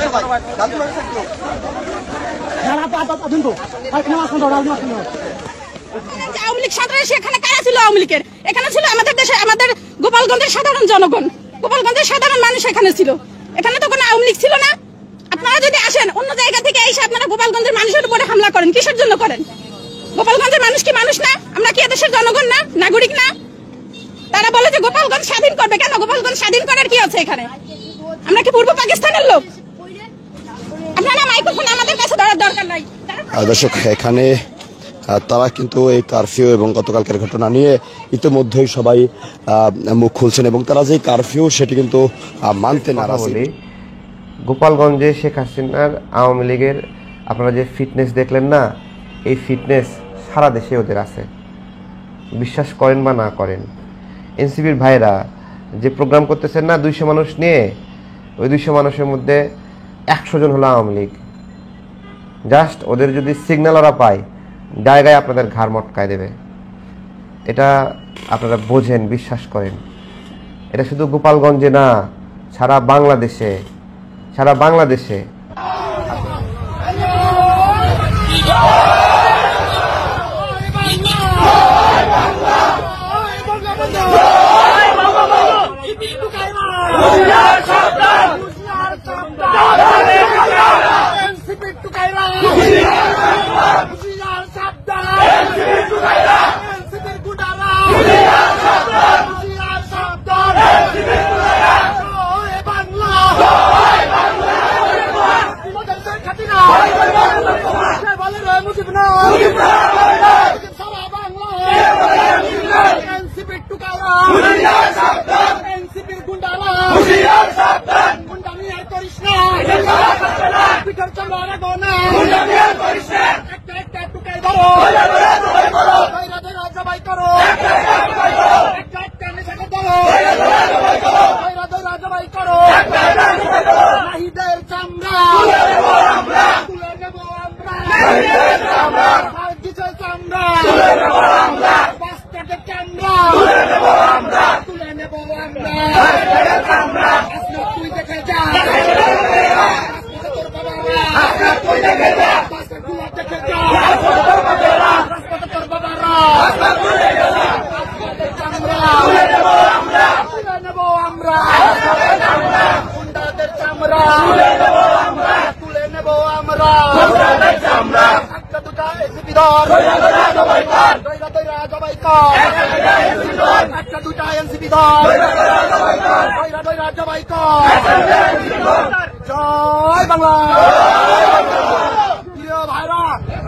আওয়ামী লীগ সরকার সেখানে কারা ছিল? আওয়ামী লীগের এখানে ছিল আমাদের দেশে, আমাদের গোপালগঞ্জের সাধারণ জনগণ, গোপালগঞ্জের সাধারণ মানুষ এখানে ছিল। এখানে তো কোনো আওয়ামী লীগ ছিল না। আপনারা যদি আসেন অন্য জায়গা থেকে এসে আপনারা গোপালগঞ্জের মানুষের উপরে হামলা করেন, কিসের জন্য করেন? গোপালগঞ্জের মানুষ কি মানুষ না? আমরা কি এদেশের জনগণ না, নাগরিক না? তারা বলে যে গোপালগঞ্জ স্বাধীন করবে। কেন গোপালগঞ্জ স্বাধীন করার কি আছে এখানে? আমরা কি পূর্ব পাকিস্তানের লোক? আপনারা মাইক্রোফোন আমাদের কাছে ধরার দরকার নাই। দর্শক, এখানে তারা কিন্তু এই কারফিউ এবং গতকালকের ঘটনা নিয়ে ইতিমধ্যেই সবাই মুখ খুলছেন এবং তারা যে কারফিউ সেটি কিন্তু মানতে নারাজ। গোপালগঞ্জে শেখ হাসিনার আওয়ামী লীগের আপনারা যে ফিটনেস দেখলেন না, এই ফিটনেস সারা দেশে ওদের আছে, বিশ্বাস করেন বা না করেন। এনসিপির ভাইরা যে প্রোগ্রাম করতেছেন না 200 মানুষ নিয়ে, ওই 200 মানুষের মধ্যে 100 জন হলো আওয়ামী লীগ। জাস্ট ওদের যদি সিগন্যাল ওরা পায়, জায়গায় আপনাদের ঘাড় মটকায় দেবে। এটা আপনারা বোঝেন, বিশ্বাস করেন। এটা শুধু গোপালগঞ্জে না, সারা বাংলাদেশে, সারা বাংলাদেশে।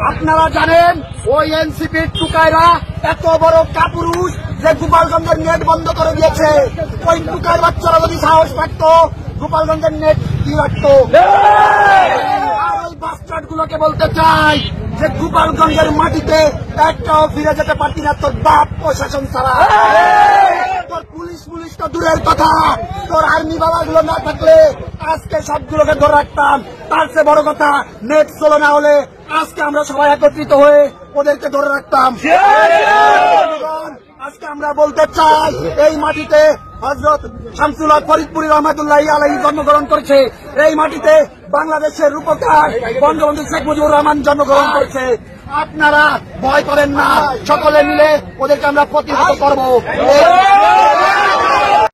আপনারা জানেন ওই এনসিপির টুকাইরা এত বড় কাপুরুষ যে গোপালগঞ্জের নেট বন্ধ করে দিয়েছে। ওই টুকার বাচ্চারা যদি সাহস পারত গোপালগঞ্জের নেট কি রাখতো। আর ওই বাস্টার্ড গুলোকে বলতে চাই যে গোপালগঞ্জের মাটিতে একটাও ফিরে যেতে পারতি না তোর বাপ প্রশাসন ছাড়া। তোর পুলিশ তো দূরের কথা, তোর আর্মি বাবাগুলো না থাকলে আজকে সবগুলোকে ধরে রাখতাম। তার চেয়ে বড় কথা, নেট চলো না হলে আজকে আমরা সবাই একত্রিত হয়ে ওদেরকে ধরে রাখতাম। আজকে আমরা বলতে চাই এই মাটিতে হযরত শামসুল হক ফরিদপুরি রহমাতুল্লাহি আলাইহি জন্মগ্রহণ করেছে। এই মাটিতে বাংলাদেশের রূপকার বঙ্গবন্ধু শেখ মুজিবুর রহমান জন্মগ্রহণ করেছে। আপনারা ভয় করেন না, সকলে মিলে ওদেরকে আমরা প্রতিহত করব।